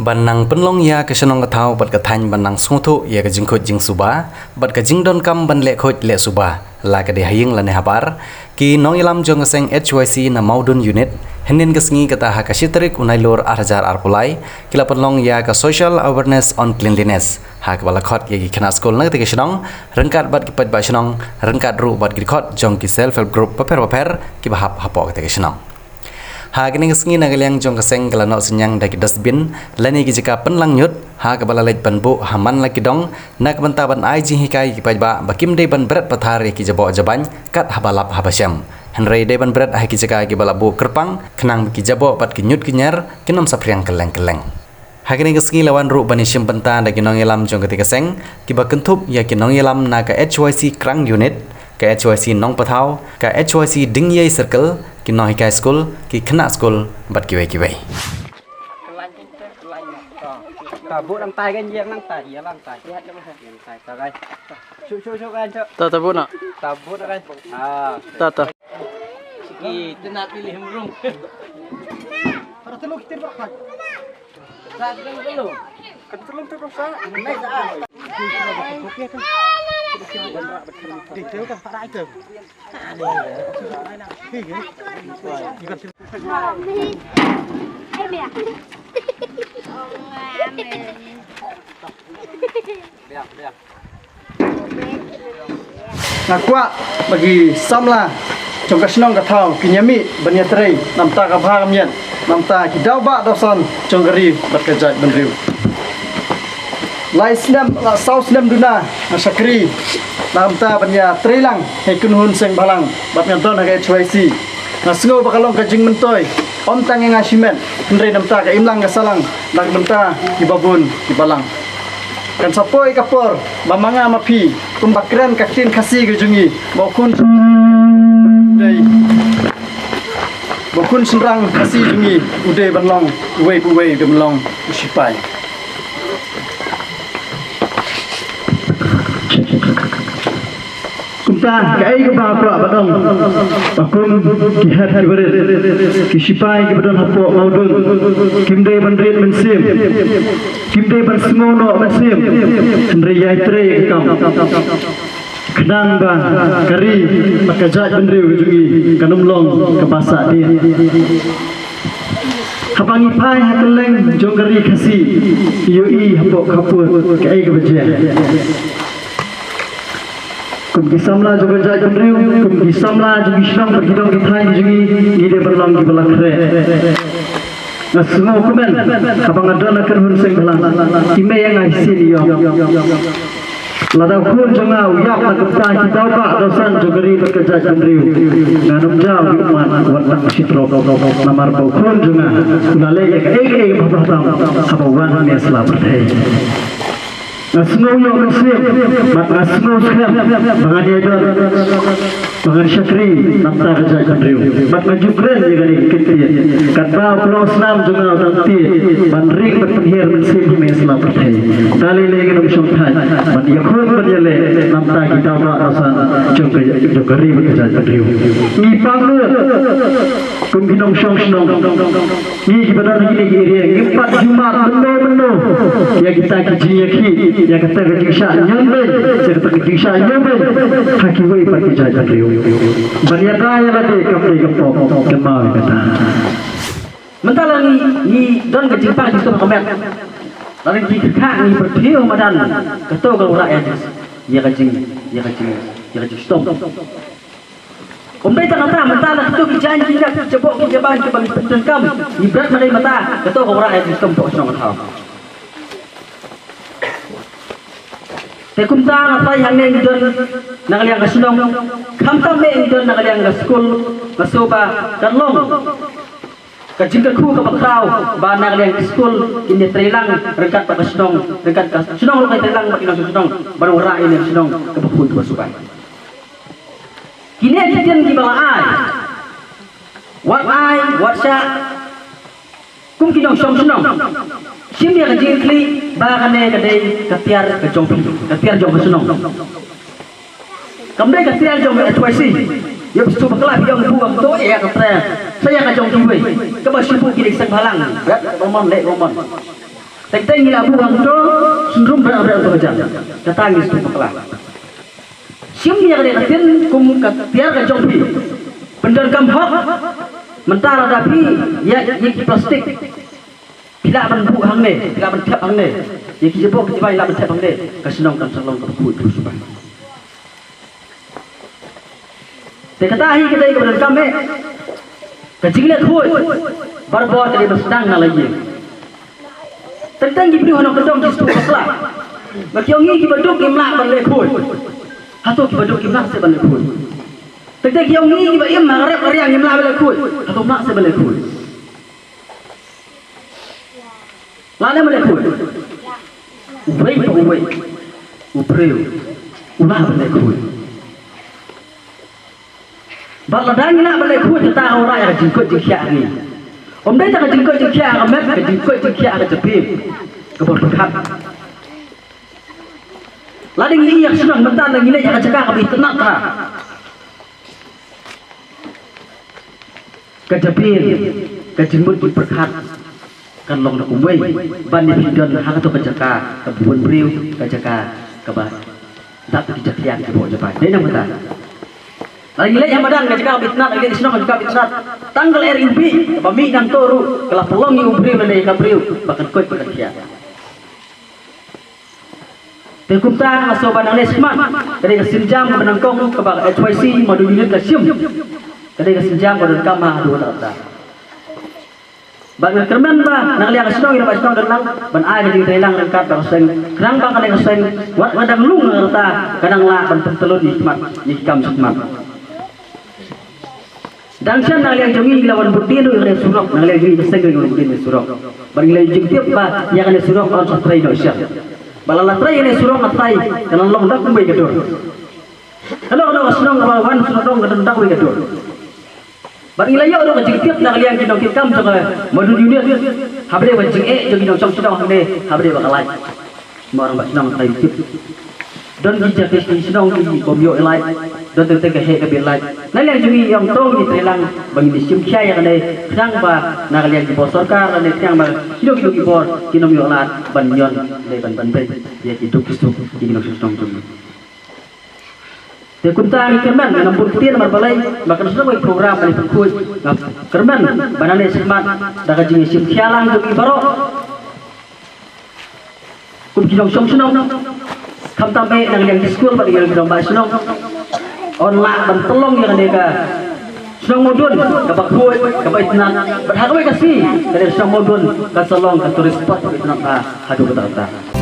Banang penlong ya ke senong ketau bat ketany banang sungtu ya ke jingkut jing suba bat ke jingdon kam ban le khot le suba la ke de haying la ne habar ki nong ilam jong seng HYC na maudun unit henin ke sengi kata ha ka sitrik unailor arjar arpulai kila penlong ya ke social awareness on cleanliness ha ke bala khot ya ki khana school na ke senong rengkat bat ki pat ba senong rengkat ru bat ki khot jong ki self help group paper ki bahap hapo ke senong ha kini kesengi nagaliang jong keseng kelano senyang daki dustbin lani ki jika penlang nyut ha kabala lej banbu haman laki dong nak bentaban ai jing hikai ki pajba bakim de ban berat pathar ki jabo jaban kat habalap habasyam henry de ban berat ha ki jika ki balabu kerpang kenang ki jabo pat ki nyut ki nyar kinom sapriang keleng ha kini kesengi lawan ru bani sim benta daki nong elam jong ketika seng ki bakentup ya ki nong elam na ka HYC krang unit ka HYC nong pathau ka HYC dingyai circle ki no hikai school ki khana school bat ki wei cả bộ làm tay cái gì làm tay gì làm tay cái hết nó làm tay sao đây chú anh cho ta bút nè ta bút đây ta ki tenat pilih rumah para teluk kita berapa saat teluk kan teluk terus naik saat okey kan detail kan para itu Nah kuat bagi samla trong cái nong cái thau cái nhami bên nhà tây nằm ta cái phàm nhận nằm ta cái đau bạ đau son trong cái riu bật cái jai bên riu lai snem la sau snem duna na sakri nằm ta bên nhà tây lang hay kun hun seng balang bật nhận ton cái HYC na sngo bakalong cái jing mentoy om tang yang asimen ndre nằm ta cái imlang cái salang nằm ta cái babun cái balang kan sapoi kapor mamanga mapi kumbakran kaktin khasi gejungi bokun dei bokun senrang khasi jungi ude banlong uwe ude banlong usipai kumtan kai ke ba pra badong bakun kihat kibaret kisipai ke badon hapo maudun kimde bandrit mensim kimde ban smono mensim andre yai tre kam kenang ba kari makajat bandriu jungi kanumlong ke basak dia hapangi pai hakeleng jogari khasi yoi hapo kapur kai ke bejia kum kisamla juga jai bandriu kum kisamla juga islam berhidung di thai jungi ide berlang di belak re na semua komen abang ada nak kerun seng belang ime yang aisin yo ladau kun jonga uyak nak kita kita ba dosan jogari bekerja bandriu nganum jauh iman warna citro namar bau kun jonga nale ek batam abawan ne asla berthai Asmo yo muslim, mat asmo sekarang mengani ada, mengani syakri, nampak kerja kendriu, mat majubren juga ni kita, kata pulau Islam juga nanti, bandring berpenghir muslim mesla pertai, tali lagi nam syutai, mat yakun berjale, nampak kita berasan jogari bekerja kendriu, ni panglu, kumkinong syong, ni kita lagi area, empat Jumat bendo, ya kita kijiyaki. yang kata kisah nyambe cerita kisah nyambe hakiwai pati jajan riu banyak kaya lagi kapai kapok kemau kata mentala ni don ke Jepang itu komen lalu di kekak ni berpihak madan ketua kalau rakyat ya kacing stop Kumbai tak kata mentala ketua janji nak cebok kejaban ke bagi petengkam ibrat malai mata ketua kalau rakyat stop untuk senang tahu Kumta apa yang ni don nagaliang kasunong, kamta me don nagaliang kaskul, kasuba dan long. Kajingka ku kapatau, ba nagaliang kaskul ini trilang rekat kasunong, rekat kasunong lokay trilang makinang kasunong, baru rai ini kasunong kapapun kasuba. Kini ajian gimana ai, wat sya, kum kinong kasunong. Sini ada jengkli, bahkan kadai ketiar kejong kesunong. Kemudian ketiar jong HYC, dia bestu berkelap yang buang tu ya ketiar. Saya kejong kiwe, kebas sipu kiri sang halang, berat roman lek roman. Teng gila buang tu sendrum berat tu aja. Kata ngis tu peklah. Siam yang ada katin kum katiar ke jompi. Bendar kam hok mentara dapi ya iki plastik. Tidak menbu hang ne, tidak mentap hang ne. Iki jebok jibai la mentap hang ne. Kasenong kan salong ke kuit tu subah. Te kata hi kita ke bendar kam me. Kecilnya kuit. Barbot dari bersedang lagi. Tentang gibri hono kedong di stupa kelak. Bakiongi kibaduk imlak balai kuit. Atau kibaduk imlak sebalai kuit. Tentang kiongi kibayam marep ariang imlak balai kuit. Atau mak sebalai kuit. Lada balai kuit. Ubrei pa ubrei. Ubreu. Ulah balai kuit. Baladang nak balai kuit kita orang yang jengkut jengkiak ni. Om dia tak jengkut jengkiak amat, jengkut jengkiak kejepit. Keberkat. Lading ini yang senang bentar lagi ni yang cakap kami tenang tak. Kejepit, kejemput berkat. Kan long nak umai, bani hidon hang tu kejaka, kebun beriu, kejaka, kebat. Tak kejadian ke bawah Jepang. Dia nak bentar. Lagi yang badan kejaka bitnat lagi senang kejaka bitnat. Tanggal RUB, bami dan toru, kalau pelongi ubri menai kabriu, bahkan kuat berkat. Terkumta masuk bandang lesman, dari kesenjam menangkong ke bawah HYC modul unit kasium, dari kesenjam modul kamah dua tak. Bagi kerman bah, nak lihat kesenong yang pasang dalam, ban air di telang lengkap berseng, kerang bang kadang keseng, wat kadang lung ngerta, kadang lah bentuk telur di semat, di kam semat. Dan sian nak lihat jongi lawan bukti itu yang surok, nak lihat jongi keseng dengan bukti yang surok. Bagi lihat jongi tiap bah, yang ada surok on satrai dosia. Balala trai ini surok atrai, dan long dak kumbai kedor. Kalau ada kesenong lawan surok kadang dak kumbai kedor. Bagi layak orang jeng tiap nak liang kita kita macam modul unit, habis wajib jadi dong cong sedang habis habis bakal lain. Semua orang bakal senang lain tiap. Dan jika kita senang di komio lain, dan tertega hek kabel lain. Nanti yang jadi yang tong di telang bagi di sim kaya yang ada sedang bah nak liang di bos sorkar dan yang bah hidup di bor kinomio lain banyon dari ban dia hidup di dong senang tu. Dia kunta kerman nampun tian marbalai bahkan sudah buat program dari perkut kerman banane semat dah jenis sim khialang tu baro kum kidong song senong kam tambe nang yang di sekolah bagi yang kidong ba senong online ban telong yang deka senong modun ka bakut ka baitnan berharap kasih dari senong modun ka salong ka turis spot itna ka hadu kata